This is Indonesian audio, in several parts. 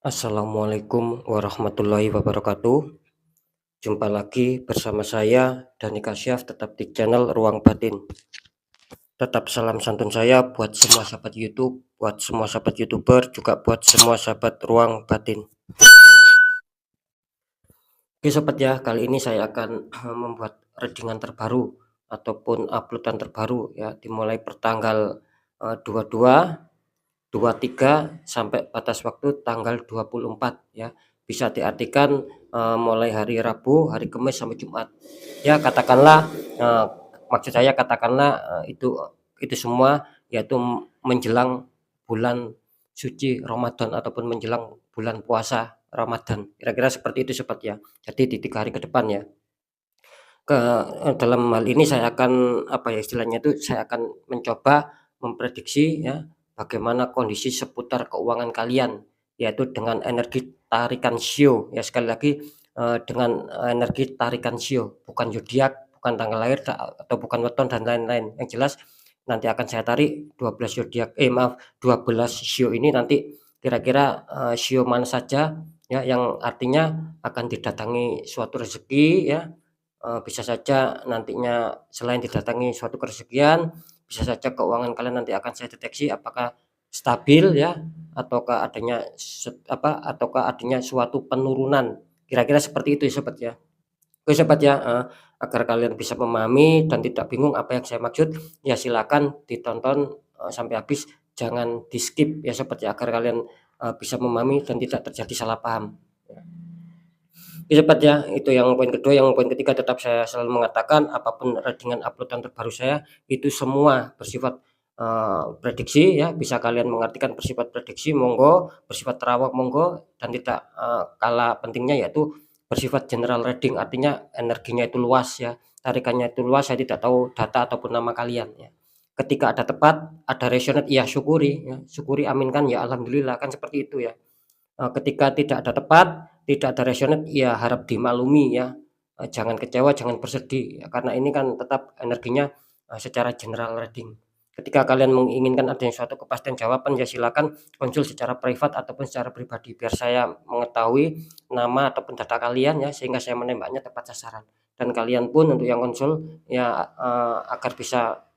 Assalamualaikum warahmatullahi wabarakatuh. Jumpa lagi bersama saya Dani Kasyaf, tetap di channel Ruang Batin. Tetap salam santun saya buat semua sahabat YouTube, buat semua sahabat YouTuber, juga buat semua sahabat Ruang Batin. Oke sobat ya, kali ini saya akan membuat readingan terbaru ataupun uploadan terbaru ya, dimulai pertanggal 22, 23 sampai batas waktu tanggal 24 ya. Bisa diartikan mulai hari Rabu, hari Kamis sampai Jumat. Ya katakanlah maksud saya katakanlah itu semua yaitu menjelang bulan suci Ramadan ataupun menjelang bulan puasa Ramadan. Kira-kira seperti itu sobat ya. Jadi di 3 hari ke depan ya. Dalam hal ini saya akan apa ya istilahnya itu saya akan mencoba memprediksi ya bagaimana kondisi seputar keuangan kalian, yaitu dengan energi tarikan shio ya sekali lagi dengan energi tarikan shio, bukan zodiak, bukan tanggal lahir atau bukan weton dan lain-lain. Yang jelas nanti akan saya tarik 12 zodiak 12 shio ini nanti kira-kira shio mana saja ya yang artinya akan didatangi suatu rezeki ya. Bisa saja nantinya selain didatangi suatu kerezekian, bisa saja keuangan kalian nanti akan saya deteksi apakah stabil ya, ataukah adanya suatu penurunan. Kira-kira seperti itu ya sobat ya. Oke sobat ya, agar kalian bisa memahami dan tidak bingung apa yang saya maksud, ya silakan ditonton sampai habis, jangan di-skip ya sobat ya, agar kalian bisa memahami dan tidak terjadi salah paham. Ya sobat ya, itu yang poin kedua. Yang poin ketiga tetap saya selalu mengatakan apapun readingan uploadan terbaru saya itu semua bersifat prediksi ya, bisa kalian mengartikan bersifat prediksi monggo, bersifat terawak monggo, dan tidak kalah pentingnya yaitu bersifat general reading, artinya energinya itu luas ya, tarikannya itu luas. Saya tidak tahu data ataupun nama kalian ya. Ketika ada tepat, ada resonate ya syukuri ya, syukuri aminkan ya alhamdulillah, kan seperti itu ya. Ketika tidak ada tepat, tidak ada resonate, ya harap dimaklumi ya, jangan kecewa, jangan bersedih ya, karena ini kan tetap energinya secara general reading. Ketika kalian menginginkan adanya suatu kepastian jawaban, ya silakan konsul secara privat ataupun secara pribadi biar saya mengetahui nama ataupun data kalian ya, sehingga saya menembaknya tepat sasaran. Dan kalian pun untuk yang konsul ya agar bisa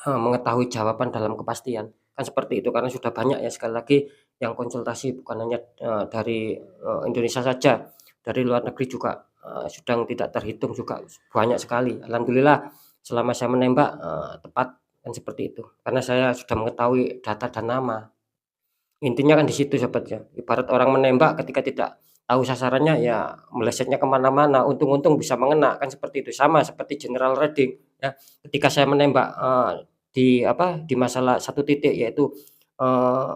mengetahui jawaban dalam kepastian. Kan seperti itu karena sudah banyak ya sekali lagi yang konsultasi bukan hanya dari Indonesia saja, dari luar negeri juga sudah tidak terhitung juga banyak sekali. Alhamdulillah selama saya menembak tepat kan seperti itu. Karena saya sudah mengetahui data dan nama. Intinya kan di situ sobat ya. Ibarat orang menembak ketika tidak tahu sasarannya ya melesetnya kemana-mana. Untung-untung bisa mengena kan seperti itu. Sama seperti general reading ya. Ketika saya menembak di masalah satu titik yaitu eee,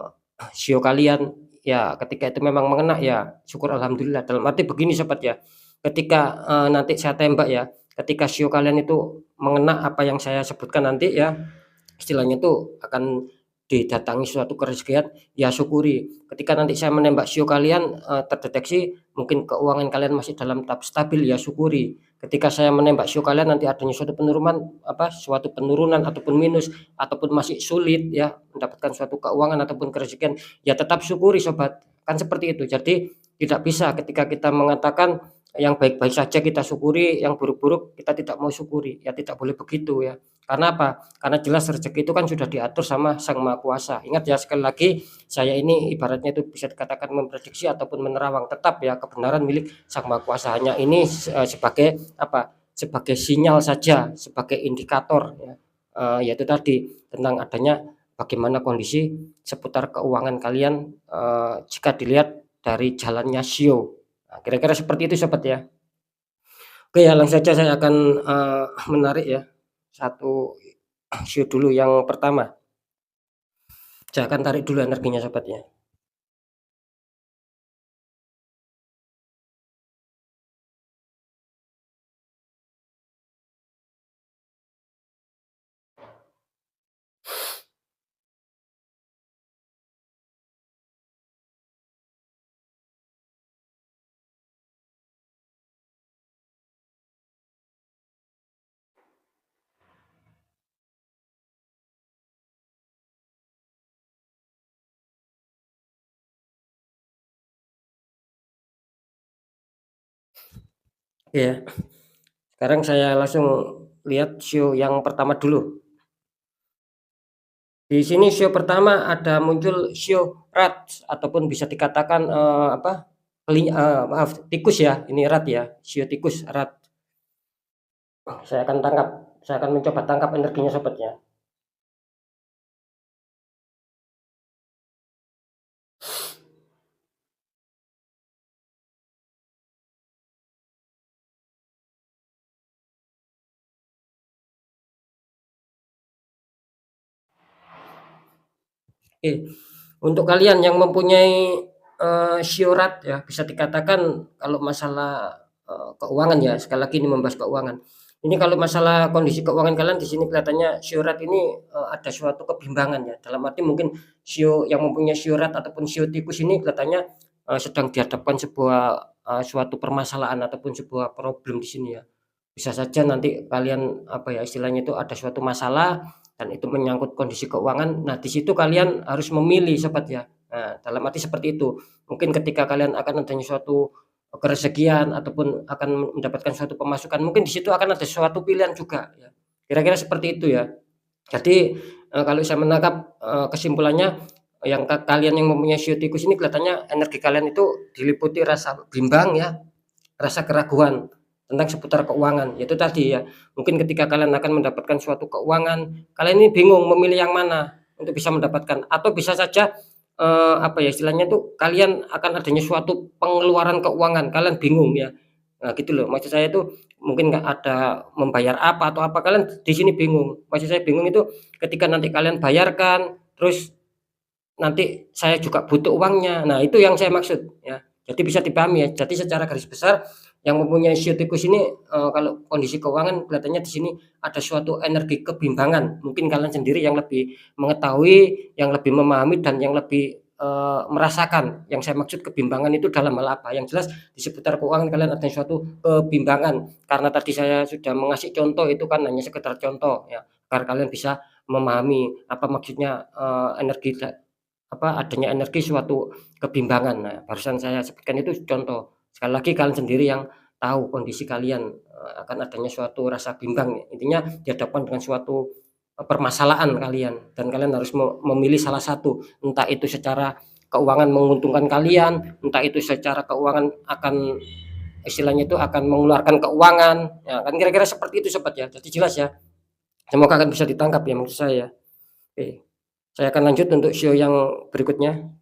sio kalian ya ketika itu memang mengena ya syukur alhamdulillah. Dalam arti begini sobat ya. Ketika nanti saya tembak ya, ketika sio kalian itu mengena apa yang saya sebutkan nanti ya, istilahnya tuh akan didatangi suatu kerezekian, ya syukuri. Ketika nanti saya menembak sio kalian, terdeteksi mungkin keuangan kalian masih dalam tahap stabil, ya syukuri. Ketika saya menembak sio kalian nanti adanya suatu penurunan ataupun minus, ataupun masih sulit ya mendapatkan suatu keuangan ataupun kerezekian, ya tetap syukuri sobat, kan seperti itu. Jadi tidak bisa ketika kita mengatakan yang baik-baik saja kita syukuri, yang buruk-buruk kita tidak mau syukuri, ya tidak boleh begitu ya. Karena apa? Karena jelas rezeki itu kan sudah diatur sama Sang Maha Kuasa. Ingat ya sekali lagi, saya ini ibaratnya itu bisa dikatakan memprediksi ataupun menerawang, tetap ya kebenaran milik Sang Maha Kuasa. Hanya ini sebagai apa? Sebagai sinyal saja, sebagai indikator ya. Yaitu tadi tentang adanya bagaimana kondisi seputar keuangan kalian jika dilihat dari jalannya sio. Nah, kira-kira seperti itu sobat ya. Oke ya, langsung saja saya akan menarik ya satu sio dulu yang pertama. Saya akan tarik dulu energinya sobat ya. Oke ya, sekarang saya langsung lihat sio yang pertama dulu. Di sini sio pertama ada muncul sio rat ataupun bisa dikatakan, apa, maaf tikus ya, ini rat ya, sio tikus, rat. Saya akan tangkap, saya akan mencoba tangkap energinya sobat ya. Oke, untuk kalian yang mempunyai, sio rat ya, bisa dikatakan kalau masalah, keuangan ya, sekali lagi ini membahas keuangan. Ini kalau masalah kondisi keuangan kalian di sini kelihatannya sio rat ini, ada suatu kebimbangan ya, dalam arti mungkin sio yang mempunyai sio rat ataupun sio tikus ini kelihatannya, sedang dihadapkan sebuah, suatu permasalahan ataupun sebuah problem di sini ya. Bisa saja nanti kalian, apa ya, istilahnya itu ada suatu masalah dan itu menyangkut kondisi keuangan. Nah, di situ kalian harus memilih sobat ya. Nah, dalam arti seperti itu. Mungkin ketika kalian akan adanya suatu kerezekian ataupun akan mendapatkan suatu pemasukan, mungkin di situ akan ada suatu pilihan juga ya. Kira-kira seperti itu ya. Jadi, kalau saya menangkap, kesimpulannya yang kalian yang mempunyai sio tikus ini kelihatannya energi kalian itu diliputi rasa bimbang ya, rasa keraguan tentang seputar keuangan, yaitu tadi ya, mungkin ketika kalian akan mendapatkan suatu keuangan, kalian ini bingung memilih yang mana untuk bisa mendapatkan atau bisa saja, apa ya istilahnya tuh, kalian akan adanya suatu pengeluaran keuangan, kalian bingung ya. Nah gitu loh, maksud saya itu mungkin nggak ada membayar apa atau apa, kalian di sini bingung. Maksud saya bingung itu ketika nanti kalian bayarkan, terus nanti saya juga butuh uangnya. Nah, itu yang saya maksud ya. Jadi bisa dipahami ya. Jadi secara garis besar yang mempunyai sio tikus ini, kalau kondisi keuangan kelihatannya di sini ada suatu energi kebimbangan. Mungkin kalian sendiri yang lebih mengetahui, yang lebih memahami dan yang lebih, merasakan. Yang saya maksud kebimbangan itu dalam hal apa? Yang jelas di seputar keuangan kalian ada suatu kebimbangan. Karena tadi saya sudah mengasih contoh itu kan hanya sekedar contoh ya, agar kalian bisa memahami apa maksudnya, energi adanya energi suatu kebimbangan. Nah, barusan saya sebutkan itu contoh. Sekali lagi kalian sendiri yang tahu kondisi kalian, akan adanya suatu rasa bimbang. Intinya dihadapkan dengan suatu, permasalahan kalian dan kalian harus memilih salah satu. Entah itu secara keuangan menguntungkan kalian, entah itu secara keuangan akan istilahnya itu akan mengeluarkan keuangan. Ya kan kira-kira seperti itu sobat ya. Jadi jelas ya. Semoga akan bisa ditangkap ya maksud saya. Oke. Saya akan lanjut untuk show yang berikutnya.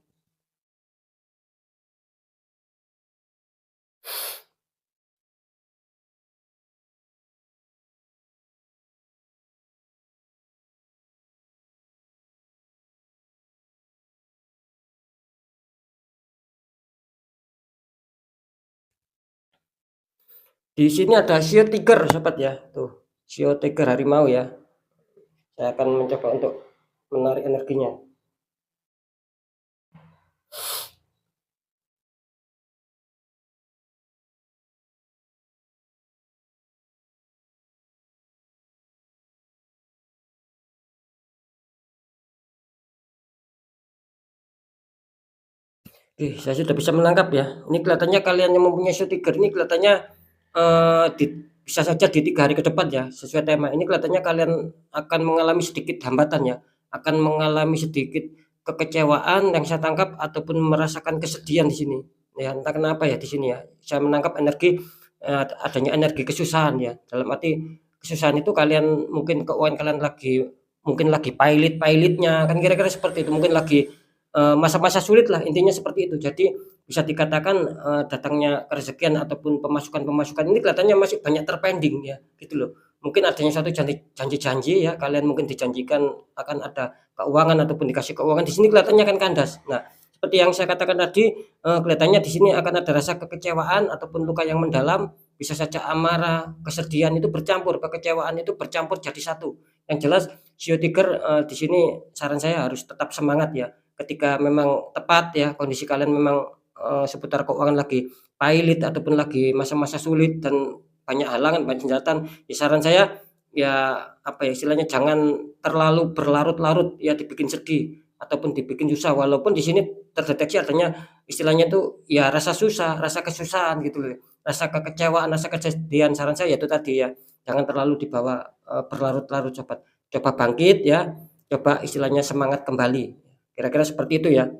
Di sini ada shio tiger sobat ya, tuh shio tiger harimau ya. Saya akan mencoba untuk menarik energinya. Oke, saya sudah bisa menangkap ya. Ini kelihatannya kalian yang mempunyai shio tiger ini kelihatannya, di bisa saja di 3 hari ke depan ya, sesuai tema. Ini kelihatannya kalian akan mengalami sedikit hambatan ya, akan mengalami sedikit kekecewaan yang saya tangkap ataupun merasakan kesedihan di sini. Ya, entah kenapa ya di sini ya. Saya menangkap energi, adanya energi kesusahan ya. Dalam arti kesusahan itu kalian mungkin keuangan kalian mungkin lagi pailit-pailitnya, kan kira-kira seperti itu. Mungkin lagi, masa-masa sulit lah intinya seperti itu. Jadi bisa dikatakan, datangnya rezekian ataupun pemasukan-pemasukan ini kelihatannya masih banyak terpending ya, gitu loh. Mungkin adanya suatu janji-janji ya, kalian mungkin dijanjikan akan ada keuangan ataupun dikasih keuangan, di sini kelihatannya akan kandas. Nah, seperti yang saya katakan tadi, kelihatannya di sini akan ada rasa kekecewaan ataupun luka yang mendalam, bisa saja amarah, kesedihan itu bercampur, kekecewaan itu bercampur jadi satu. Yang jelas shio tiger, di sini saran saya harus tetap semangat ya, ketika memang tepat ya, kondisi kalian memang, seputar keuangan lagi pailit ataupun lagi masa-masa sulit dan banyak halangan, banyak hambatan, ya saran saya ya, apa ya, istilahnya jangan terlalu berlarut-larut ya dibikin sedih ataupun dibikin susah, walaupun di sini terdeteksi adanya istilahnya itu ya rasa susah, rasa kesusahan gitu loh. rasa kekecewaan, rasa kesedihan, saran saya yaitu tadi ya, jangan terlalu dibawa, berlarut-larut sobat. Coba bangkit ya, coba istilahnya semangat kembali, kira-kira seperti itu ya.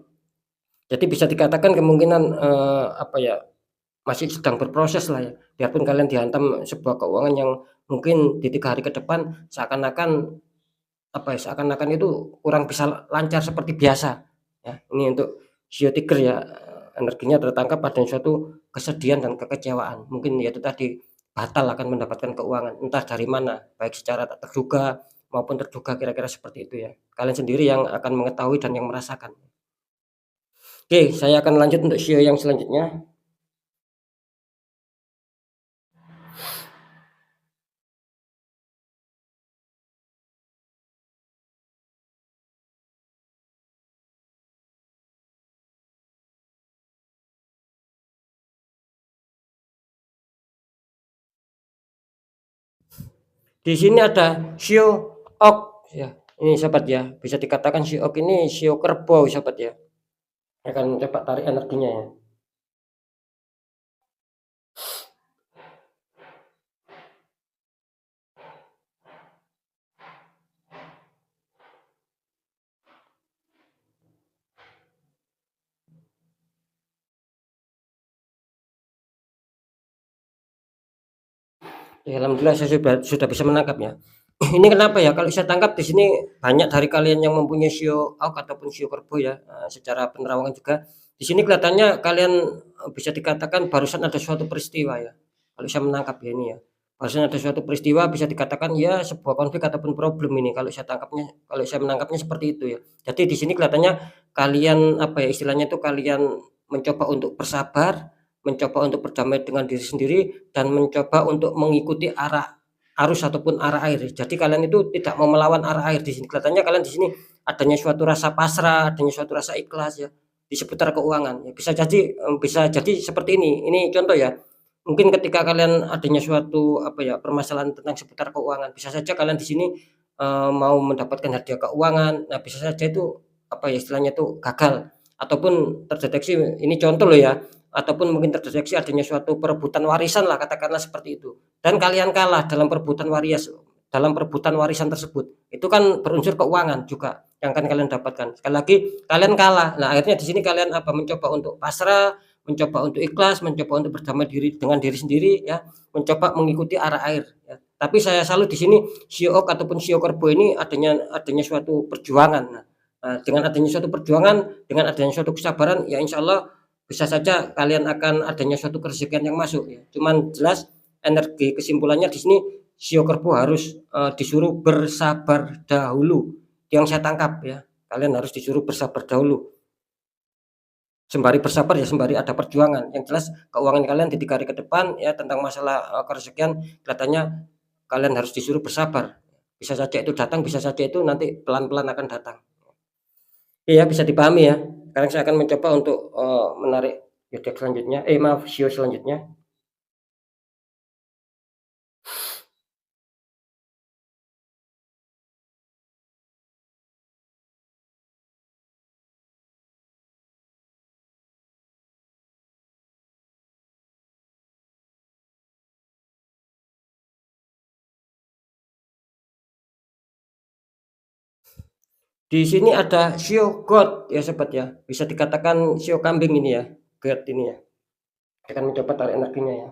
Jadi bisa dikatakan kemungkinan, apa ya, masih sedang berproses lah ya, biarpun kalian dihantam sebuah keuangan yang mungkin di 3 hari ke depan seakan-akan, apa ya, seakan-akan itu kurang bisa lancar seperti biasa, ya. Ini untuk shio tiger ya, energinya tertangkap pada suatu kesedihan dan kekecewaan. Mungkin ya itu tadi, batal akan mendapatkan keuangan, entah dari mana, baik secara tak terduga maupun terduga, kira-kira seperti itu ya. Kalian sendiri yang akan mengetahui dan yang merasakan. Oke, saya akan lanjut untuk shio yang selanjutnya. Di sini ada shio ok ya, ini sobat ya, bisa dikatakan shio ok ini shio kerbau sobat ya. Akan coba tarik energinya ya. Ya, alhamdulillah saya sudah bisa menangkapnya. Ini kenapa ya, kalau saya tangkap di sini banyak dari kalian yang mempunyai shio auk ataupun shio kerbau ya, secara penerawangan juga. Di sini kelihatannya kalian, bisa dikatakan barusan ada suatu peristiwa ya, kalau saya menangkap ya ini ya. Barusan ada suatu peristiwa bisa dikatakan ya sebuah konflik ataupun problem ini kalau saya menangkapnya seperti itu ya. Jadi di sini kelihatannya kalian, apa ya, istilahnya itu kalian mencoba untuk bersabar, mencoba untuk berdamai dengan diri sendiri, dan mencoba untuk mengikuti arah arus ataupun arah air. Jadi kalian itu tidak mau melawan arah air di sini. Kelihatannya kalian di sini adanya suatu rasa pasrah, adanya suatu rasa ikhlas ya di seputar keuangan. Ya, bisa jadi seperti ini. Ini contoh ya. Mungkin ketika kalian adanya suatu, apa ya, permasalahan tentang seputar keuangan, bisa saja kalian di sini, mau mendapatkan hadiah keuangan. Nah, bisa saja itu, apa ya, istilahnya itu gagal ataupun terdeteksi, ini contoh loh ya, ataupun mungkin terdeteksi adanya suatu perebutan warisan lah, katakanlah seperti itu. Dan kalian kalah dalam perebutan warisan tersebut. Itu kan berunsur keuangan juga yang akan kalian dapatkan. Sekali lagi kalian kalah. Nah, akhirnya di sini kalian apa? Mencoba untuk pasrah, mencoba untuk ikhlas, mencoba untuk berdamai dengan diri sendiri ya, mencoba mengikuti arah air ya. Tapi saya salut di sini shio ok ataupun shio kerbau ini adanya suatu perjuangan. Nah, dengan adanya suatu perjuangan, dengan adanya suatu kesabaran, ya insya Allah bisa saja kalian akan adanya suatu kerezekian yang masuk ya. Cuman jelas energi kesimpulannya di sini shio kerbau harus, disuruh bersabar dahulu. Yang saya tangkap ya, kalian harus disuruh bersabar dahulu. Sembari bersabar ya sembari ada perjuangan. Yang jelas keuangan kalian di 3 hari ke depan ya, tentang masalah, kerezekian, kelihatannya kalian harus disuruh bersabar. Bisa saja itu datang, bisa saja itu nanti pelan-pelan akan datang. Iya, bisa dipahami ya. Sekarang saya akan mencoba untuk, menarik zodiak selanjutnya, maaf, shio selanjutnya. Di sini ada shio God ya sobat ya, bisa dikatakan shio kambing ini ya, God ini ya. Saya akan mencoba tarik energinya ya.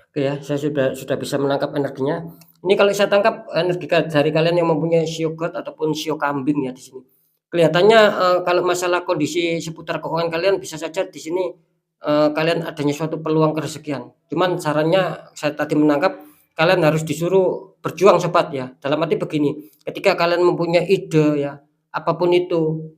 Oke ya, saya sudah bisa menangkap energinya. Ini kalau saya tangkap energi dari kalian yang mempunyai shio God ataupun shio kambing ya di sini. Kelihatannya, kalau masalah kondisi seputar keuangan kalian bisa saja di sini, kalian adanya suatu peluang kerezekian. Cuman sarannya saya tadi menangkap kalian harus disuruh berjuang sobat ya. Dalam arti begini, ketika kalian mempunyai ide ya, apapun itu,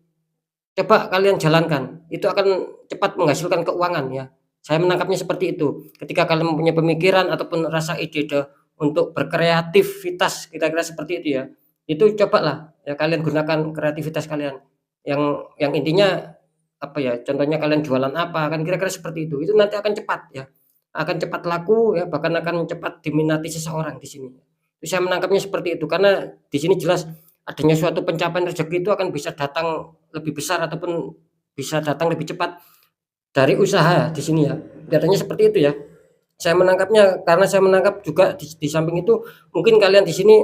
coba kalian jalankan, itu akan cepat menghasilkan keuangan ya. Saya menangkapnya seperti itu. Ketika kalian mempunyai pemikiran ataupun rasa ide untuk berkreativitas, kira-kira seperti itu ya. Itu cobalah ya kalian gunakan kreativitas kalian. yang intinya apa ya, contohnya kalian jualan apa, kan kira-kira seperti itu nanti akan cepat ya, akan cepat laku ya, bahkan akan cepat diminati seseorang di sini. Saya menangkapnya seperti itu, karena di sini jelas adanya suatu pencapaian rezeki itu akan bisa datang lebih besar ataupun bisa datang lebih cepat dari usaha di sini ya, kelihatannya seperti itu ya. Saya menangkapnya karena saya menangkap juga di samping itu mungkin kalian di sini,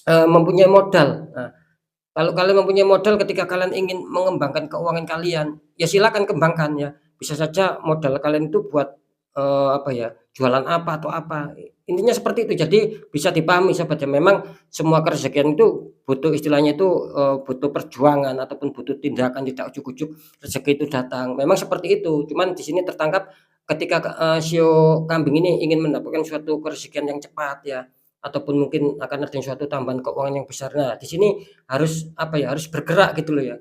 mempunyai modal. Nah, kalau kalian mempunyai modal ketika kalian ingin mengembangkan keuangan kalian, ya silakan kembangkan ya. Bisa saja modal kalian itu buat, apa ya, jualan apa atau apa, intinya seperti itu. Jadi bisa dipahami sahabat ya, memang semua kerezekian itu butuh istilahnya itu, butuh perjuangan ataupun butuh tindakan, tidak ujug-ujug rezeki itu datang. Memang seperti itu, cuman di sini tertangkap ketika, sio kambing ini ingin mendapatkan suatu kerezekian yang cepat ya, ataupun mungkin akan ada suatu tambahan keuangan yang besar. Nah, di sini harus apa ya, harus bergerak gitu loh ya.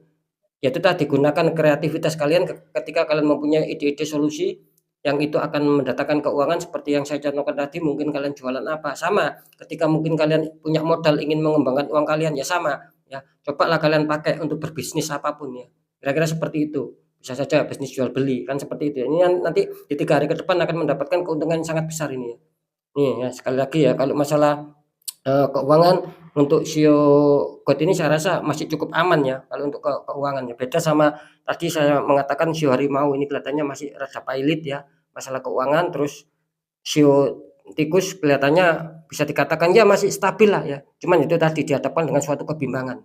Ya itu tadi, gunakan kreativitas kalian ketika kalian mempunyai ide-ide solusi yang itu akan mendatangkan keuangan seperti yang saya contohkan tadi, mungkin kalian jualan apa, sama ketika mungkin kalian punya modal ingin mengembangkan uang kalian, ya sama ya, cobalah kalian pakai untuk berbisnis apapun ya, kira-kira seperti itu. Bisa saja bisnis jual beli, kan seperti itu. Ini nanti di 3 hari ke depan akan mendapatkan keuntungan yang sangat besar ini ya. Nih ya, sekali lagi ya, kalau masalah keuangan untuk sio God ini saya rasa masih cukup aman ya kalau untuk keuangan ya. Beda sama tadi saya mengatakan sio harimau, ini kelihatannya masih rada pailit ya masalah keuangan. Terus sio tikus kelihatannya bisa dikatakan ya masih stabil lah ya. Cuman itu tadi dihadapkan dengan suatu kebimbangan.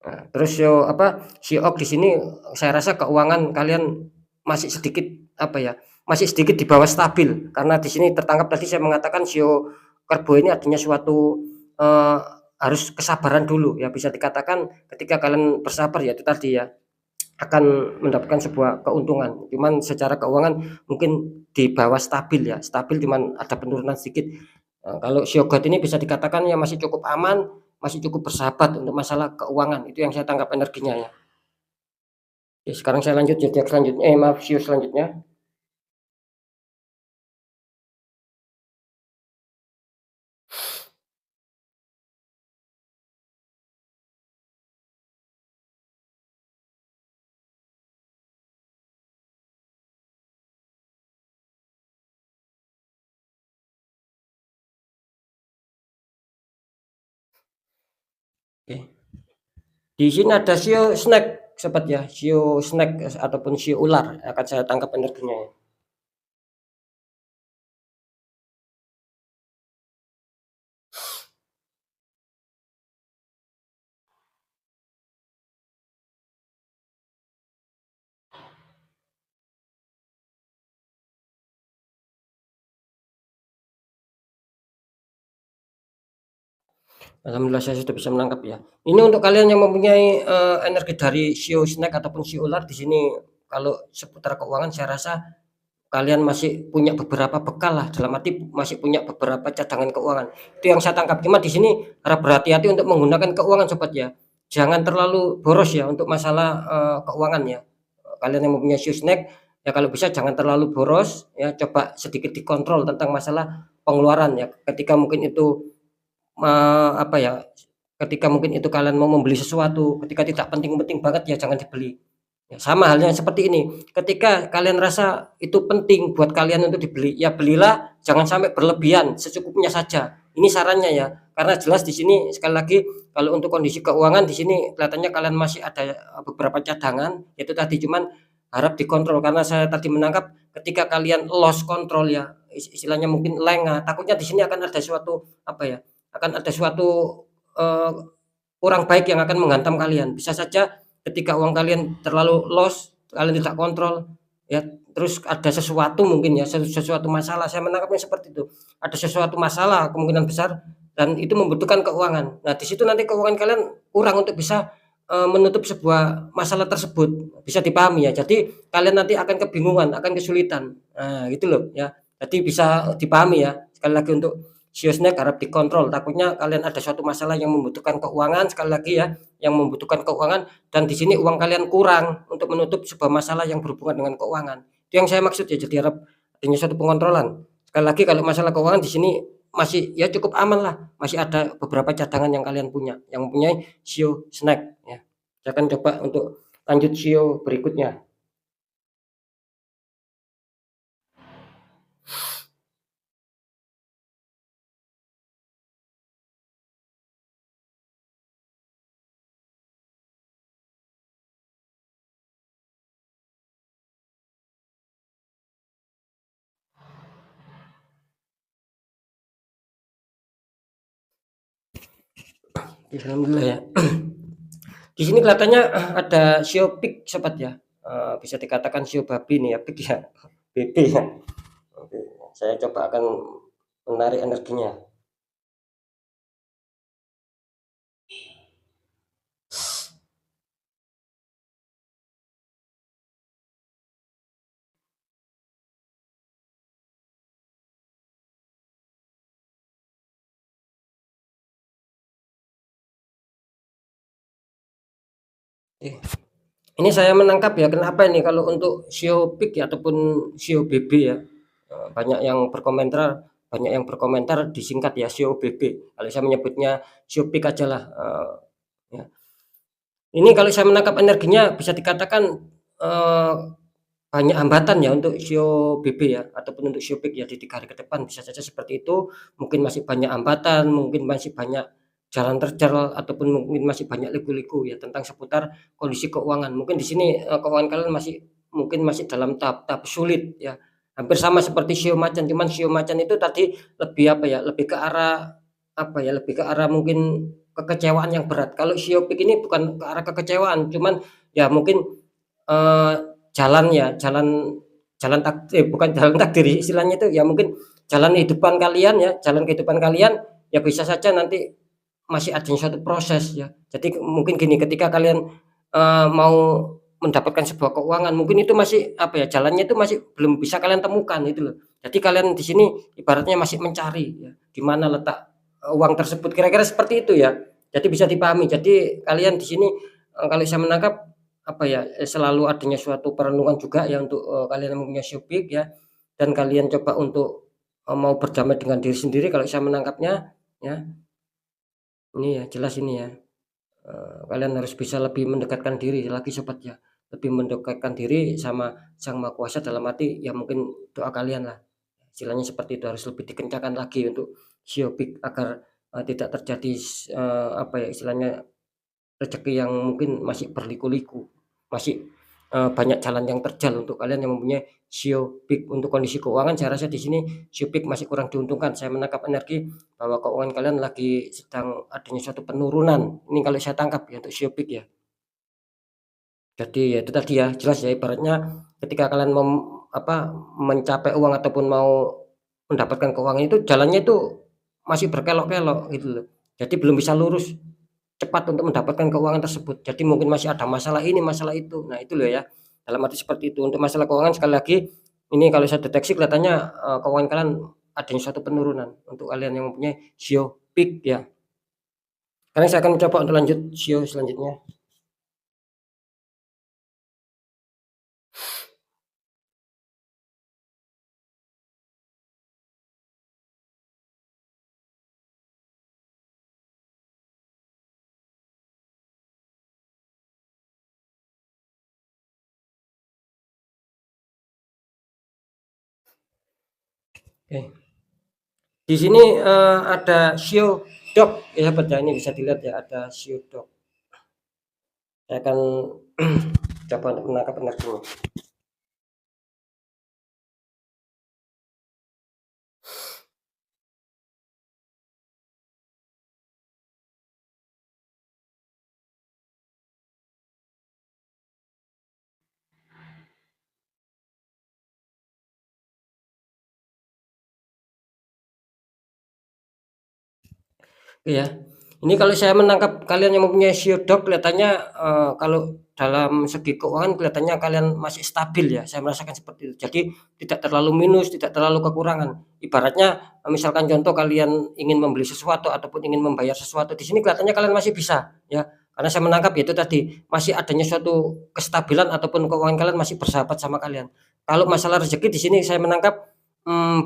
Nah, terus sio ok di sini saya rasa keuangan kalian masih sedikit apa ya, masih sedikit di bawah stabil, karena di sini tertangkap tadi saya mengatakan sio Kerbo ini artinya suatu, eee, harus kesabaran dulu ya, bisa dikatakan ketika kalian bersabar ya itu tadi ya, akan mendapatkan sebuah keuntungan. Cuman secara keuangan mungkin di bawah stabil ya, stabil cuman ada penurunan sedikit. Kalau sio God ini bisa dikatakan ya masih cukup aman, masih cukup bersahabat untuk masalah keuangan, itu yang saya tangkap energinya ya. Oke, sekarang saya lanjut zodiak selanjutnya, maaf, sio selanjutnya. Oke. Di sini ada sio snack sobat ya, sio snack ataupun sio ular akan saya tangkap energinya ya. Alhamdulillah saya sudah bisa menangkap ya. Ini untuk kalian yang mempunyai, energi dari sio snack ataupun sio ular di sini, kalau seputar keuangan saya rasa kalian masih punya beberapa bekal lah, dalam arti masih punya beberapa cadangan keuangan. Itu yang saya tangkap. Cuma di sini harap berhati-hati untuk menggunakan keuangan sobat ya. Jangan terlalu boros ya untuk masalah, keuangan ya. Kalian yang mempunyai sio snack, ya kalau bisa jangan terlalu boros ya, coba sedikit dikontrol tentang masalah pengeluaran ya. Ketika mungkin itu, apa ya, ketika mungkin itu kalian mau membeli sesuatu, ketika tidak penting-penting banget ya jangan dibeli. Ya sama halnya seperti ini, ketika kalian rasa itu penting buat kalian untuk dibeli, ya belilah, jangan sampai berlebihan, secukupnya saja. Ini sarannya ya, karena jelas di sini sekali lagi kalau untuk kondisi keuangan di sini kelihatannya kalian masih ada, beberapa cadangan, itu tadi cuman harap dikontrol karena saya tadi menangkap ketika kalian lost control ya, istilahnya mungkin lengah, takutnya di sini akan ada suatu apa ya, akan ada suatu, eee, kurang baik yang akan menghantam kalian. Bisa saja ketika uang kalian terlalu loss, kalian tidak kontrol, ya terus ada sesuatu mungkin ya, sesuatu masalah, saya menangkapnya seperti itu. Ada sesuatu masalah kemungkinan besar dan itu membutuhkan keuangan. Nah, di situ nanti keuangan kalian kurang untuk bisa, menutup sebuah masalah tersebut, bisa dipahami ya. Jadi kalian nanti akan kebingungan, akan kesulitan. Nah, gitu loh ya. Jadi bisa dipahami ya. Sekali lagi untuk sio snack harap dikontrol, takutnya kalian ada suatu masalah yang membutuhkan keuangan, sekali lagi ya, yang membutuhkan keuangan dan di sini uang kalian kurang untuk menutup sebuah masalah yang berhubungan dengan keuangan. Itu yang saya maksud ya, jadi harap adanya suatu pengontrolan. Sekali lagi kalau masalah keuangan di sini masih ya cukup aman lah, masih ada beberapa cadangan yang kalian punya, yang mempunyai sio snack ya. Saya akan coba untuk lanjut sio berikutnya. Alhamdulillah ya. Di sini kelihatannya ada sio pik sobat ya. Bisa dikatakan sio babi nih ya, pik ya. BB ya. Oke, saya coba akan menarik energinya. Eh, ini saya menangkap ya, kenapa ini kalau untuk sio pik ya ataupun sio BB ya, banyak yang berkomentar disingkat ya sio BB. Kalau saya menyebutnya sio pik ajalah, ya. Ini kalau saya menangkap energinya bisa dikatakan, eee, banyak hambatan ya untuk sio BB ya ataupun untuk sio pik ya di 3 hari ke depan bisa saja seperti itu. Mungkin masih banyak hambatan, mungkin masih banyak jalan terjal ataupun mungkin masih banyak liku-liku ya tentang seputar kondisi keuangan. Mungkin di sini, keuangan kalian masih dalam tahap-tahap sulit ya. Hampir sama seperti sio macan, cuman sio macan itu tadi lebih apa ya, lebih ke arah apa ya, lebih ke arah mungkin kekecewaan yang berat. Kalau sio pik ini bukan ke arah kekecewaan, cuman ya mungkin, eee, jalan jalan bukan jalan takdir, istilahnya itu ya mungkin jalan kehidupan kalian ya bisa saja nanti masih adanya suatu proses ya. Jadi mungkin gini, ketika kalian, mau mendapatkan sebuah keuangan mungkin itu masih apa ya, jalannya itu masih belum bisa kalian temukan itu loh. Jadi kalian di sini ibaratnya masih mencari ya, di mana letak, uang tersebut, kira-kira seperti itu ya. Jadi bisa dipahami. Jadi kalian di sini, kalau saya menangkap apa ya, selalu adanya suatu perenungan juga ya untuk, kalian yang mempunyai Shopee ya, dan kalian coba untuk, mau berdamai dengan diri sendiri kalau saya menangkapnya ya. Ini ya, jelas ini ya, kalian harus bisa lebih mendekatkan diri lagi sobat ya, lebih mendekatkan diri sama Sang Maha Kuasa dalam arti ya mungkin doa kalian lah, istilahnya seperti itu, harus lebih dikencangkan lagi untuk Shopee agar, tidak terjadi apa ya istilahnya, rezeki yang mungkin masih berliku-liku, masih, banyak jalan yang terjal untuk kalian yang mempunyai shio pik. Untuk kondisi keuangan saya rasa di sini shio pik masih kurang diuntungkan. Saya menangkap energi bahwa keuangan kalian lagi sedang adanya suatu penurunan. Ini kalau saya tangkap ya untuk shio pik ya. Jadi ya itu tadi ya, jelas ya ibaratnya ketika kalian mencapai uang ataupun mau mendapatkan keuangan itu jalannya itu masih berkelok-kelok gitu loh. Jadi belum bisa lurus cepat untuk mendapatkan keuangan tersebut. Jadi mungkin masih ada masalah ini, masalah itu. Nah itu loh ya, dalam arti seperti itu. Untuk masalah keuangan sekali lagi, ini kalau saya deteksi kelihatannya, keuangan kalian adanya suatu penurunan untuk kalian yang mempunyai sio peak ya. Sekarang saya akan mencoba untuk lanjut sio selanjutnya. Oke. Di sini, ada sio dog ya sahabat ya, ini bisa dilihat ya ada sio dog. Saya akan coba untuk menangkap energinya. Iya, ini kalau saya menangkap kalian yang mempunyai shio-dog kelihatannya, kalau dalam segi keuangan kelihatannya kalian masih stabil ya, saya merasakan seperti itu. Jadi tidak terlalu minus, tidak terlalu kekurangan. Ibaratnya, misalkan contoh kalian ingin membeli sesuatu ataupun ingin membayar sesuatu, di sini kelihatannya kalian masih bisa ya, karena saya menangkap ya itu tadi, masih adanya suatu kestabilan ataupun keuangan kalian masih bersahabat sama kalian. Kalau masalah rezeki di sini saya menangkap,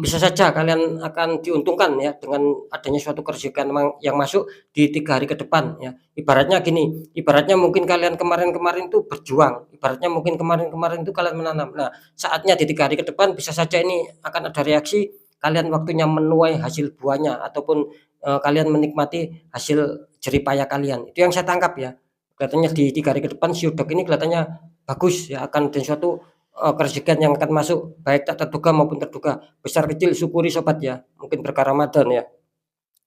bisa saja kalian akan diuntungkan ya dengan adanya suatu kerjaan yang masuk di 3 hari ke depan ya. Ibaratnya gini, ibaratnya mungkin kalian kemarin-kemarin tuh berjuang, ibaratnya mungkin kemarin-kemarin itu kalian menanam. Nah, saatnya di 3 hari ke depan bisa saja ini akan ada reaksi, kalian waktunya menuai hasil buahnya ataupun, kalian menikmati hasil jerih payah kalian. Itu yang saya tangkap ya. Kelihatannya di 3 hari ke depan si udok ini kelihatannya bagus ya, akan ada suatu, rezeki yang akan masuk, baik tak terduga maupun terduga. Besar kecil syukuri sobat ya, mungkin berkah Ramadan ya.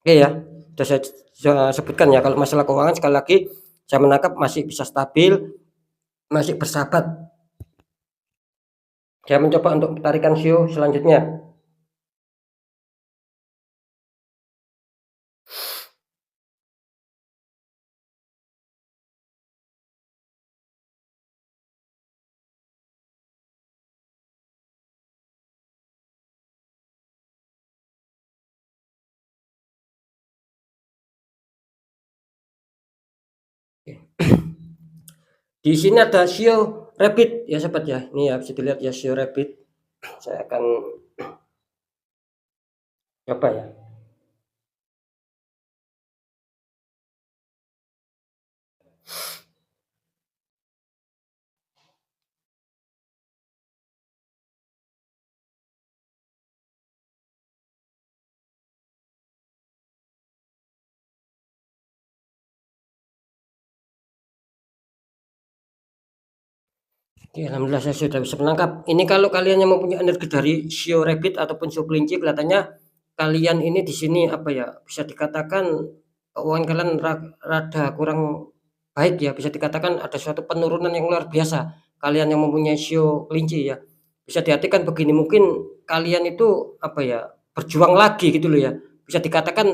Oke ya, sudah saya sebutkan ya, kalau masalah keuangan sekali lagi saya menangkap masih bisa stabil, masih bersahabat. Saya mencoba untuk tarikan sio selanjutnya. Di sini ada sio rabbit ya sobat ya. Ini ya bisa dilihat ya sio rabbit. Saya akan coba ya. Oke, alhamdulillah saya sudah bisa menangkap. Ini kalau kalian yang mempunyai energi dari shio rabbit ataupun shio kelinci, kelihatannya kalian ini di sini apa ya, bisa dikatakan keuangan kalian rada kurang baik ya, bisa dikatakan ada suatu penurunan yang luar biasa. Kalian yang mempunyai shio kelinci ya, bisa diartikan begini, mungkin kalian itu apa ya, berjuang lagi gitu loh ya. Bisa dikatakan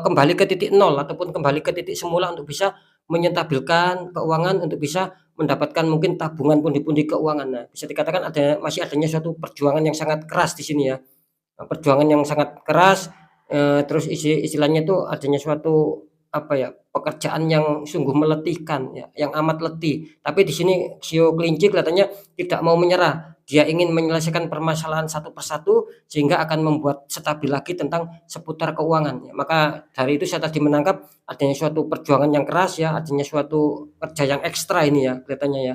kembali ke titik nol ataupun kembali ke titik semula untuk bisa menyentabilkan keuangan untuk bisa mendapatkan mungkin tabungan pundi-pundi keuangan. Nah, bisa dikatakan masih adanya suatu perjuangan yang sangat keras di sini ya. Perjuangan yang sangat keras, terus istilahnya itu adanya suatu, apa ya, pekerjaan yang sungguh meletihkan ya, yang amat letih. Tapi di sini sio kelinci kelihatannya tidak mau menyerah. Dia ingin menyelesaikan permasalahan satu persatu sehingga akan membuat stabil lagi tentang seputar keuangan ya. Maka dari itu saya tadi menangkap adanya suatu perjuangan yang keras ya, adanya suatu kerja yang ekstra ini ya kelihatannya ya.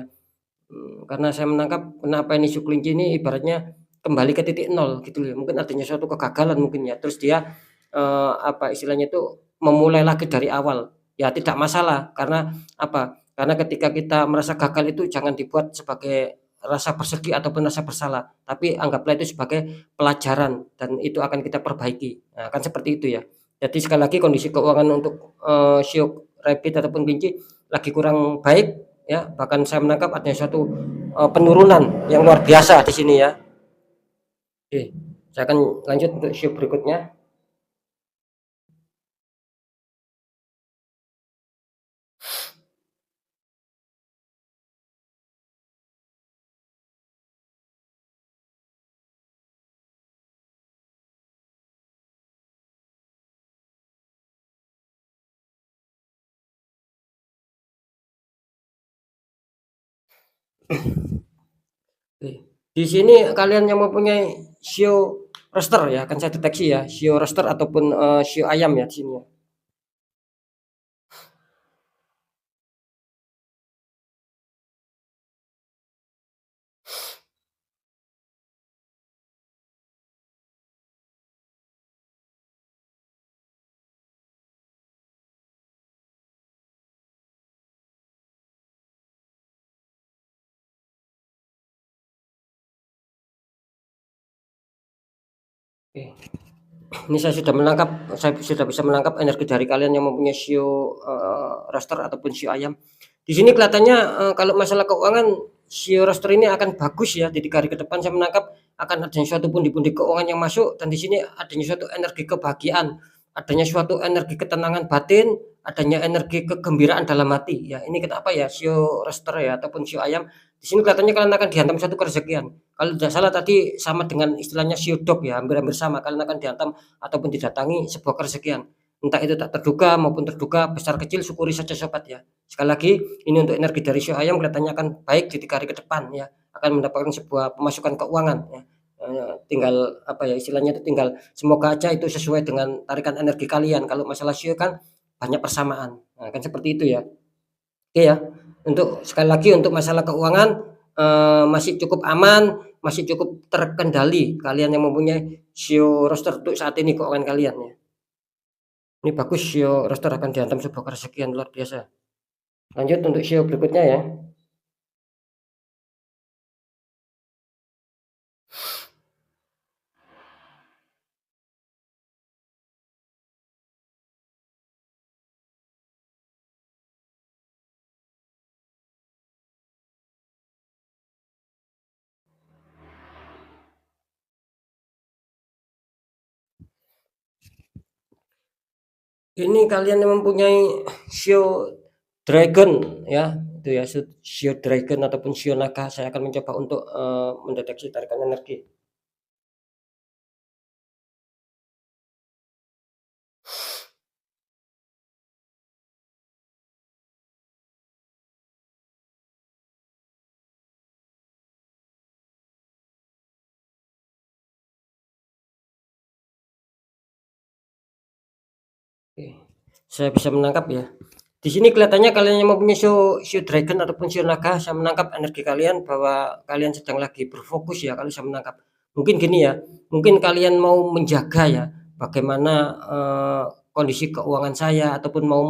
Karena saya menangkap kenapa ini si kelinci ini ibaratnya kembali ke titik nol gitu loh ya, mungkin adanya suatu kegagalan mungkin ya, terus dia, apa istilahnya itu, memulai lagi dari awal. Ya tidak masalah karena apa, karena ketika kita merasa gagal itu jangan dibuat sebagai rasa bersedih ataupun rasa bersalah, tapi anggaplah itu sebagai pelajaran dan itu akan kita perbaiki. Nah kan seperti itu ya. Jadi sekali lagi kondisi keuangan untuk, shio rabbit ataupun kelinci lagi kurang baik ya, bahkan saya menangkap adanya suatu, penurunan yang luar biasa di sini ya. Oke, saya akan lanjut untuk show berikutnya. Oke, di sini kalian yang mempunyai shio roster ya, akan saya deteksi ya, shio roster ataupun, shio ayam ya di sini ya. Oke. Ini saya sudah bisa menangkap energi dari kalian yang mempunyai shio, roster ataupun shio ayam. Di sini kelihatannya, kalau masalah keuangan shio roster ini akan bagus ya di 3 hari ke depan saya menangkap akan adanya suatu pundi-pundi keuangan yang masuk dan di sini adanya suatu energi kebahagiaan, adanya suatu energi ketenangan batin, adanya energi kegembiraan dalam hati ya. Ini kenapa ya shio roster ya ataupun shio ayam, di sini kelihatannya kalian akan dihantam suatu kerezekian. Kalau tidak salah tadi sama dengan istilahnya shio dog ya, hampir-hampir sama, kalian akan dihantam ataupun didatangi sebuah kerezekian. Entah itu tak terduga maupun terduga, besar kecil syukuri saja sobat ya. Sekali lagi, ini untuk energi dari shio ayam kelihatannya akan baik di 3 hari ke depan ya, akan mendapatkan sebuah pemasukan keuangan ya. tinggal apa ya, istilahnya itu tinggal semoga aja itu sesuai dengan tarikan energi kalian. Kalau masalah shio kan banyak persamaan. Nah, kan seperti itu ya. Oke ya, untuk sekali lagi untuk masalah keuangan, masih cukup aman, masih cukup terkendali kalian yang mempunyai shio roster untuk saat ini keuangan kalian ya. Ini bagus shio roster akan dihantam sebuah kerezekian luar biasa. Lanjut untuk shio berikutnya ya. Ini kalian yang mempunyai shio dragon ya, itu ya shio dragon ataupun shio naga, saya akan mencoba untuk, mendeteksi tarikan energi. Oke, saya bisa menangkap ya. Di sini kelihatannya kalian yang mempunyai shio dragon ataupun shio naga, saya menangkap energi kalian bahwa kalian sedang lagi berfokus ya kalau saya menangkap. Mungkin gini ya, mungkin kalian mau menjaga ya bagaimana, kondisi keuangan saya ataupun mau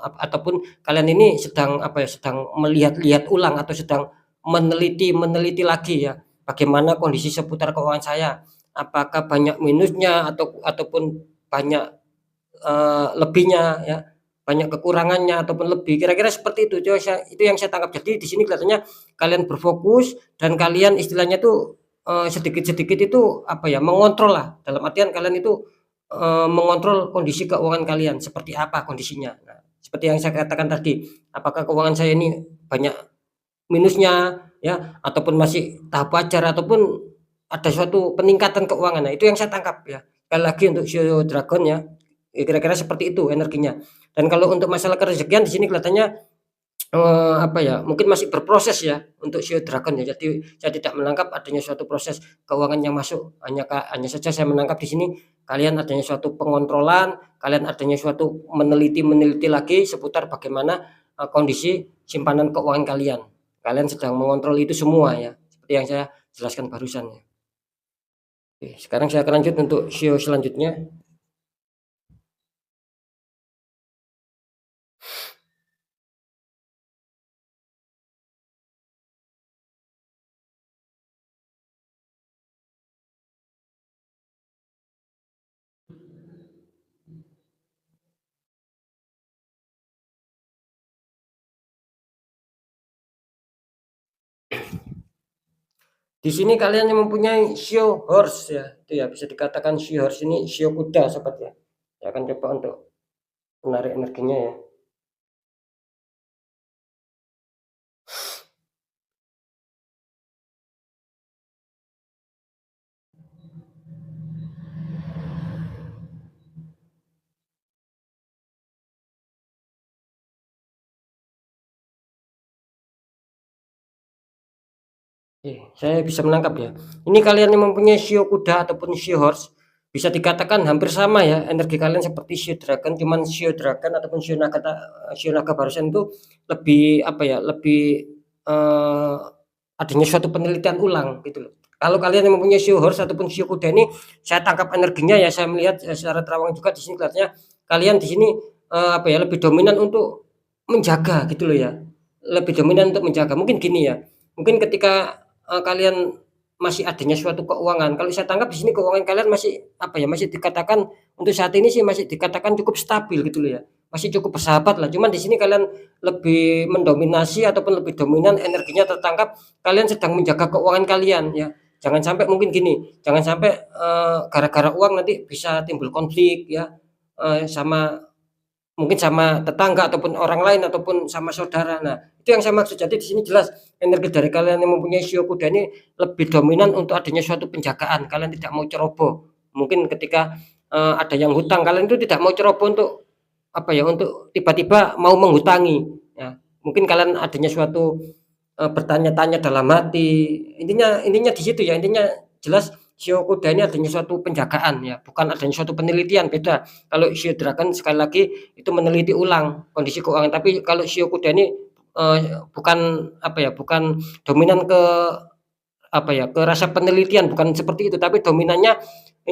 ataupun kalian ini sedang apa ya, sedang melihat-lihat ulang atau sedang meneliti lagi ya, bagaimana kondisi seputar keuangan saya. Apakah banyak minusnya ataupun banyak lebihnya ya, banyak kekurangannya ataupun lebih, kira-kira seperti itu. Itu yang saya tangkap. Jadi di sini kelihatannya kalian berfokus dan kalian istilahnya tuh, sedikit-sedikit itu apa ya, mengontrol lah, dalam artian kalian itu, mengontrol kondisi keuangan kalian, seperti apa kondisinya. Nah, seperti yang saya katakan tadi, apakah keuangan saya ini banyak minusnya ya, ataupun masih tahap wajar, ataupun ada suatu peningkatan keuangan. Nah, itu yang saya tangkap ya. Sekali lagi untuk Shio Dragon ya, kira-kira seperti itu energinya. Dan kalau untuk masalah kerezekian di sini kelihatannya, apa ya, mungkin masih berproses ya untuk Shio Dragon ya. Jadi saya tidak menangkap adanya suatu proses keuangan yang masuk, hanya saja saya menangkap di sini kalian adanya suatu pengontrolan, kalian adanya suatu meneliti lagi seputar bagaimana, kondisi simpanan keuangan kalian. Kalian sedang mengontrol itu semua ya, seperti yang saya jelaskan barusan ya. Oke, sekarang saya akan lanjut untuk Shio selanjutnya. Di sini kalian yang mempunyai shio horse ya, itu ya bisa dikatakan shio horse ini shio kuda sobat ya. Saya akan coba untuk menarik energinya ya. Oke, saya bisa menangkap ya. Ini kalian yang mempunyai shio kuda ataupun shio horse, bisa dikatakan hampir sama ya energi kalian seperti shio dragon, cuman shio dragon ataupun shio naga barusan itu lebih apa ya, lebih, adanya suatu penelitian ulang gitu loh. Kalau kalian yang mempunyai shio horse ataupun shio kuda ini, saya tangkap energinya ya, saya melihat, secara terawang juga di sini kelihatannya kalian di sini, apa ya, lebih dominan untuk menjaga gitu loh ya, lebih dominan untuk menjaga. Mungkin gini ya, mungkin ketika, kalian masih adanya suatu keuangan, kalau saya tangkap di sini keuangan kalian masih apa ya, masih dikatakan untuk saat ini sih masih dikatakan cukup stabil gitu loh ya, masih cukup bersahabat lah. Cuman di sini kalian lebih mendominasi ataupun lebih dominan energinya tertangkap, kalian sedang menjaga keuangan kalian ya. Jangan sampai mungkin gini, jangan sampai, gara-gara uang nanti bisa timbul konflik ya, sama mungkin sama tetangga ataupun orang lain ataupun sama saudara. Nah, itu yang saya maksud. Jadi di sini jelas energi dari kalian yang mempunyai shio kuda ini lebih dominan untuk adanya suatu penjagaan. Kalian tidak mau ceroboh. Mungkin ketika, ada yang hutang, kalian itu tidak mau ceroboh untuk apa ya, untuk tiba-tiba mau menghutangi. Ya, mungkin kalian adanya suatu, bertanya-tanya dalam hati. Intinya intinya di situ ya, intinya jelas shio kuda ini adanya suatu penjagaan ya, bukan adanya suatu penelitian, beda. Kalau shio dragon sekali lagi itu meneliti ulang kondisi keuangan, tapi kalau shio kuda ini, bukan apa ya, bukan dominan ke apa ya, ke rasa penelitian, bukan seperti itu, tapi dominannya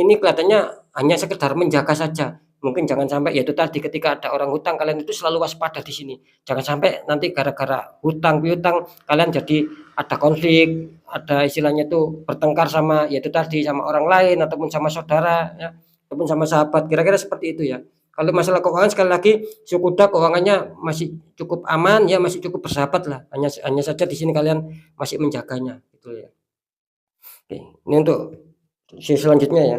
ini kelihatannya hanya sekedar menjaga saja. Mungkin jangan sampai ya itu tadi ketika ada orang hutang kalian itu selalu waspada di sini. Jangan sampai nanti gara-gara hutang piutang kalian jadi ada konflik, ada istilahnya itu bertengkar sama ya itu tadi, sama orang lain ataupun sama saudara ya, ataupun sama sahabat, kira-kira seperti itu ya. Kalau masalah keuangan sekali lagi, Syukuda keuangannya masih cukup aman ya, masih cukup bersahabat lah, hanya saja di sini kalian masih menjaganya, gitu ya. Oke, ini untuk sesi selanjutnya ya.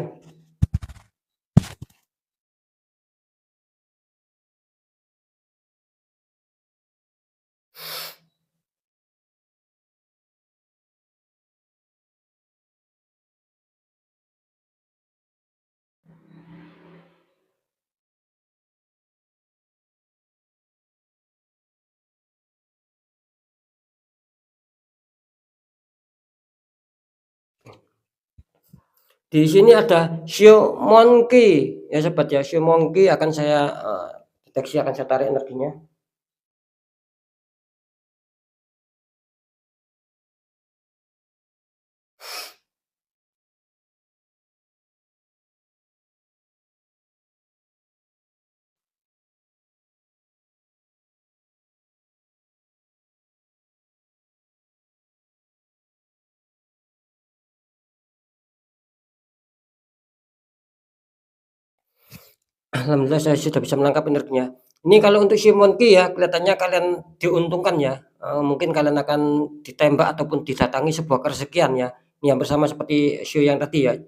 Di sini ada Shio Monkey ya sobat ya, Shio Monkey akan saya deteksi, akan saya tarik energinya. Alhamdulillah saya sudah bisa menangkap energinya. Ini kalau untuk Shio Monkey ya kelihatannya kalian diuntungkan ya, mungkin kalian akan ditembak ataupun didatangi sebuah kerezekian ya, yang bersama seperti Shio yang tadi ya,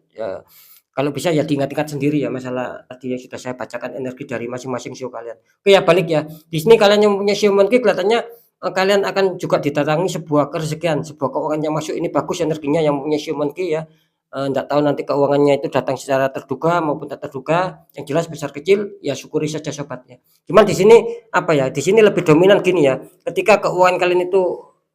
kalau bisa ya diingat-ingat sendiri ya masalah tadi yang sudah saya bacakan energi dari masing-masing Shio kalian. Oke ya balik ya, di sini kalian yang punya Shio Monkey kelihatannya, kalian akan juga didatangi sebuah kerezekian, sebuah keuangan yang masuk, ini bagus energinya yang punya Shio Monkey ya. Nggak tahu nanti keuangannya itu datang secara terduga maupun tak terduga, yang jelas besar kecil ya syukuri saja sobatnya. Cuman di sini apa ya, di sini lebih dominan gini ya, ketika keuangan kalian itu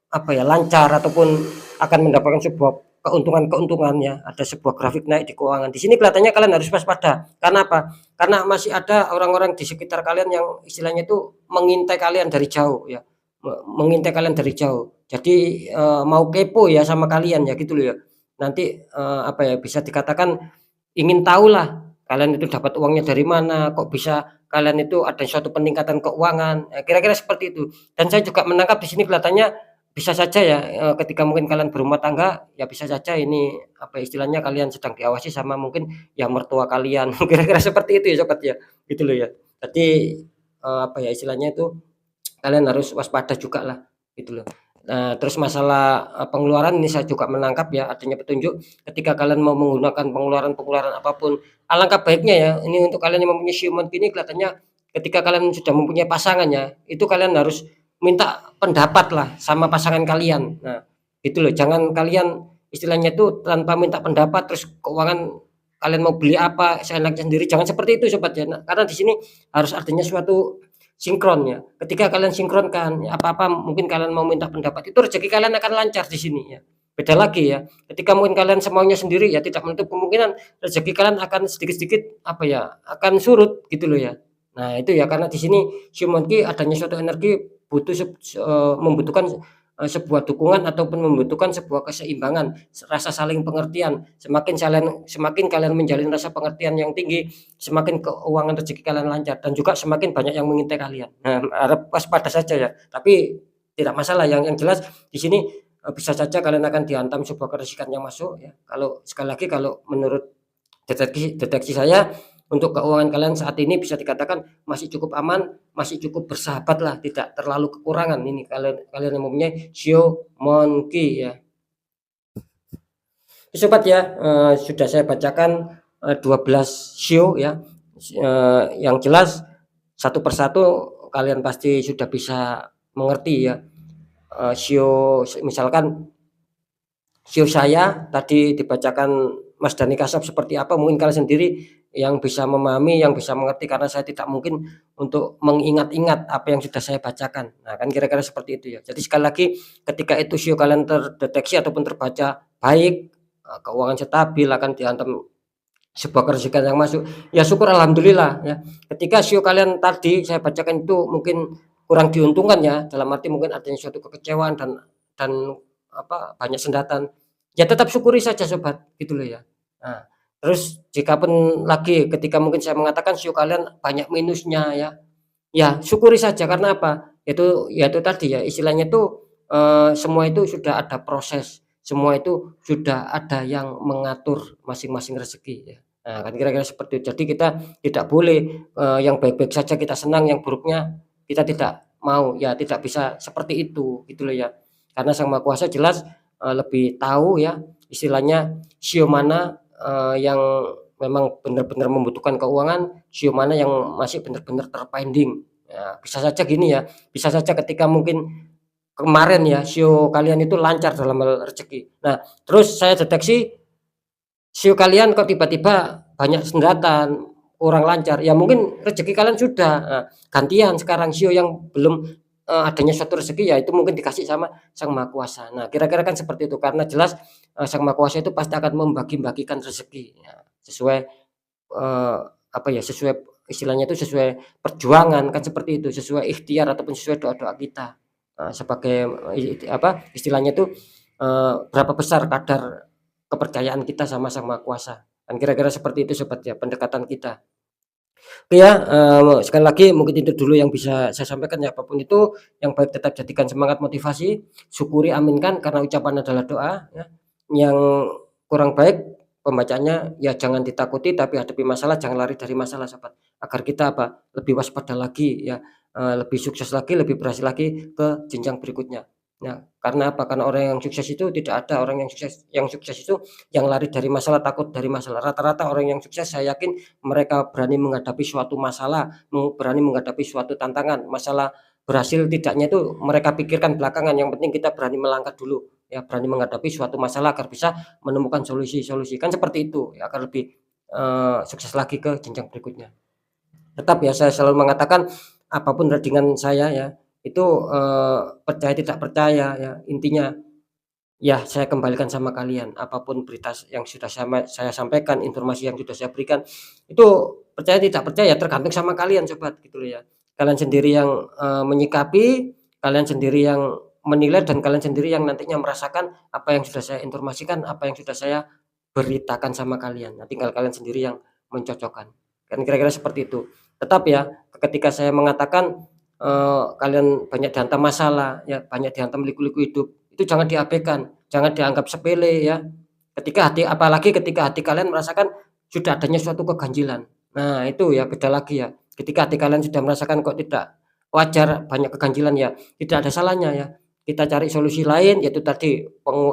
apa ya, lancar ataupun akan mendapatkan sebuah keuntungan-keuntungan ya, ada sebuah grafik naik di keuangan. Di sini kelihatannya kalian harus waspada. Karena apa? Karena masih ada orang-orang di sekitar kalian yang istilahnya itu mengintai kalian dari jauh ya, mengintai kalian dari jauh. Jadi, mau kepo ya sama kalian ya gitu loh ya. Nanti, apa ya, bisa dikatakan ingin tahulah kalian itu dapat uangnya dari mana, kok bisa kalian itu ada suatu peningkatan keuangan, kira-kira seperti itu. Dan saya juga menangkap di sini kelihatannya bisa saja ya, ketika mungkin kalian berumah tangga, ya bisa saja ini, apa ya, istilahnya kalian sedang diawasi sama mungkin yang mertua kalian, kira-kira seperti itu ya sobat ya, gitu loh ya. Jadi, apa ya, istilahnya itu kalian harus waspada juga lah gitu loh. Nah, terus masalah, pengeluaran ini saya juga menangkap ya adanya petunjuk ketika kalian mau menggunakan pengeluaran-pengeluaran apapun, alangkah baiknya ya ini untuk kalian yang mempunyai siuman gini kelihatannya ketika kalian sudah mempunyai pasangan ya, itu kalian harus minta pendapat lah sama pasangan kalian. Nah, gitu loh, jangan kalian istilahnya itu tanpa minta pendapat terus keuangan kalian mau beli apa seenaknya sendiri, jangan seperti itu sobat ya. Nah, karena di sini harus adanya suatu sinkron ya. Ketika kalian sinkronkan, ya apa-apa mungkin kalian mau minta pendapat, itu rezeki kalian akan lancar di sini ya. Beda lagi ya, ketika mungkin kalian semuanya sendiri ya tidak menutup kemungkinan rezeki kalian akan sedikit-sedikit apa ya, akan surut gitu loh ya. Nah itu ya karena di sini Shumonki adanya suatu energi butuh membutuhkan, sebuah dukungan ataupun membutuhkan sebuah keseimbangan, rasa saling pengertian. Semakin kalian menjalin rasa pengertian yang tinggi, semakin keuangan rezeki kalian lancar dan juga semakin banyak yang mengintai kalian. Nah, harap waspada saja ya, tapi tidak masalah yang jelas di sini, bisa saja kalian akan dihantam sebuah keresahan yang masuk ya. Kalau sekali lagi kalau menurut deteksi saya untuk keuangan kalian saat ini bisa dikatakan masih cukup aman, masih cukup bersahabat lah, tidak terlalu kekurangan ini kalian kalian yang mempunyai Shio Monkey ya. Sobat ya, sudah saya bacakan, 12 Shio ya, yang jelas satu persatu kalian pasti sudah bisa mengerti ya, shio misalkan shio saya tadi dibacakan Mas Dani Kasab seperti apa mungkin kalian sendiri yang bisa memahami, yang bisa mengerti karena saya tidak mungkin untuk mengingat-ingat apa yang sudah saya bacakan. Nah, kan kira-kira seperti itu ya. Jadi sekali lagi ketika itu shio kalian terdeteksi ataupun terbaca baik, keuangan stabil, akan dihantam sebuah kerezekian yang masuk, ya syukur alhamdulillah ya. Ketika sio kalian tadi saya bacakan itu mungkin kurang diuntungkan ya, dalam arti mungkin adanya suatu kekecewaan dan banyak sendatan, ya tetap syukuri saja sobat, gitu loh ya. Nah, terus jikapun lagi ketika mungkin saya mengatakan sio kalian banyak minusnya ya, ya syukuri saja karena apa? Itu tadi ya istilahnya itu, semua itu sudah ada proses, semua itu sudah ada yang mengatur masing-masing rezeki ya. Nah, kan kira-kira seperti itu. Jadi kita tidak boleh, yang baik-baik saja kita senang, yang buruknya kita tidak mau, ya tidak bisa seperti itu, gitu loh ya. Karena Sang Maha Kuasa jelas, lebih tahu ya istilahnya sio mana, yang memang benar-benar membutuhkan keuangan, sio mana yang masih benar-benar terpending. Ya, bisa saja gini ya, bisa saja ketika mungkin kemarin ya, sio kalian itu lancar dalam hal rezeki. Nah, terus saya deteksi sio kalian kok tiba-tiba banyak sendatan, kurang lancar, ya mungkin rezeki kalian sudah, gantian sekarang sio yang belum, adanya suatu rezeki, ya itu mungkin dikasih sama Sang Maha Kuasa. Nah, kira-kira kan seperti itu, karena jelas, Sang Maha Kuasa itu pasti akan membagi-bagikan rezeki, ya sesuai, sesuai istilahnya itu sesuai perjuangan, kan seperti itu, sesuai ikhtiar ataupun sesuai doa-doa kita, sebagai, istilahnya itu, berapa besar kadar kepercayaan kita sama Sang Maha Kuasa, kan kira-kira seperti itu sobat ya, pendekatan kita. Oke ya, sekali lagi mungkin itu dulu yang bisa saya sampaikan ya, apapun itu yang baik tetap jadikan semangat motivasi, syukuri, aminkan karena ucapan adalah doa ya. Yang kurang baik pembacaannya ya jangan ditakuti, tapi hadapi masalah, jangan lari dari masalah sobat. Agar kita lebih waspada lagi ya, lebih sukses lagi, lebih berhasil lagi ke jenjang berikutnya. Nah, karena apa? Karena orang yang sukses itu tidak ada orang yang sukses itu yang lari dari masalah, takut dari masalah. Rata-rata orang yang sukses saya yakin mereka berani menghadapi suatu masalah, berani menghadapi suatu tantangan. Masalah berhasil tidaknya itu mereka pikirkan belakangan, yang penting kita berani melangkah dulu, ya berani menghadapi suatu masalah agar bisa menemukan solusi-solusi, kan seperti itu, ya agar lebih, sukses lagi ke jenjang berikutnya. Tetap ya saya selalu mengatakan apapun dengan saya ya, itu, percaya tidak percaya ya, intinya ya, saya kembalikan sama kalian. Apapun berita yang sudah saya sampaikan, informasi yang sudah saya berikan, itu percaya tidak percaya tergantung sama kalian sobat, gitu loh ya. Kalian sendiri yang, menyikapi, kalian sendiri yang menilai, dan kalian sendiri yang nantinya merasakan apa yang sudah saya informasikan, apa yang sudah saya beritakan sama kalian. Nah, tinggal kalian sendiri yang mencocokkan. Kan kira-kira seperti itu. Tetap ya, ketika saya mengatakan, kalian banyak dihantam masalah, ya banyak dihantam liku-liku hidup, itu jangan diabaikan, jangan dianggap sepele ya. Apalagi ketika hati kalian merasakan sudah adanya suatu keganjilan. Nah, itu ya beda lagi ya. Ketika hati kalian sudah merasakan kok tidak wajar, banyak keganjilan ya, tidak ada salahnya ya. Kita cari solusi lain, yaitu tadi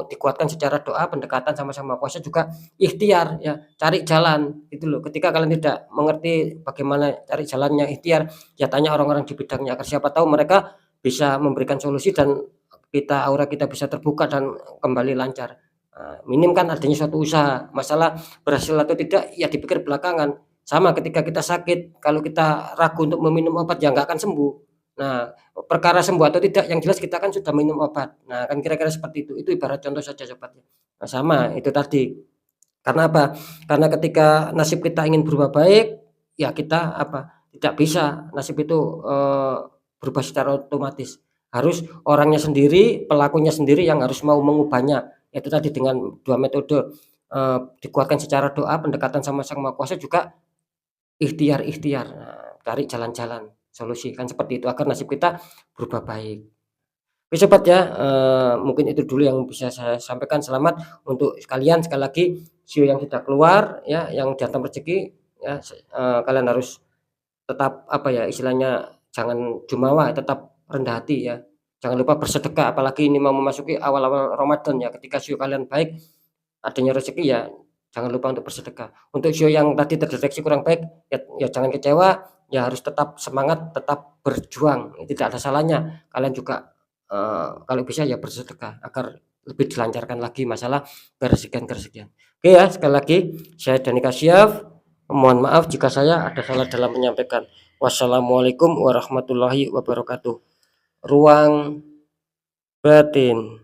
dikuatkan secara doa, pendekatan sama Sang Maha Kuasa, juga ikhtiar ya, cari jalan gitu loh. Ketika kalian tidak mengerti bagaimana cari jalannya, ikhtiar, ya tanya orang-orang di bidangnya, agar siapa tahu mereka bisa memberikan solusi dan aura kita bisa terbuka dan kembali lancar. Minim kan adanya suatu usaha, masalah berhasil atau tidak ya dipikir belakangan. Sama ketika kita sakit, kalau kita ragu untuk meminum obat ya nggak akan sembuh. Nah, perkara sembuh atau tidak yang jelas kita kan sudah minum obat. Nah, kan kira-kira seperti itu. Itu ibarat contoh saja sobat. Nah, sama itu tadi. Karena apa? Karena ketika nasib kita ingin berubah baik, ya kita tidak bisa nasib itu, berubah secara otomatis. Harus orangnya sendiri, pelakunya sendiri yang harus mau mengubahnya. Itu tadi dengan 2 metode, dikuatkan secara doa, pendekatan sama Sang Maha Kuasa, juga ikhtiar-ikhtiar. Nah, cari jalan-jalan solusi, kan seperti itu agar nasib kita berubah baik. Oke sobat ya, mungkin itu dulu yang bisa saya sampaikan. Selamat untuk kalian, sekali lagi sio yang sudah keluar ya, yang dihantam rezeki ya, kalian harus tetap istilahnya jangan jumawa, tetap rendah hati ya. Jangan lupa bersedekah, apalagi ini mau memasuki awal-awal Ramadan ya, ketika sio kalian baik, adanya rezeki ya, jangan lupa untuk bersedekah. Untuk sio yang tadi terdeteksi kurang baik, ya jangan kecewa, ya harus tetap semangat, tetap berjuang, tidak ada salahnya. Kalian juga, kalau bisa ya bersedekah, agar lebih dilancarkan lagi masalah kerezekian-kerezekian. Oke ya, sekali lagi saya Dani Kasyaf, mohon maaf jika saya ada salah dalam menyampaikan. Wassalamualaikum warahmatullahi wabarakatuh. Ruang batin.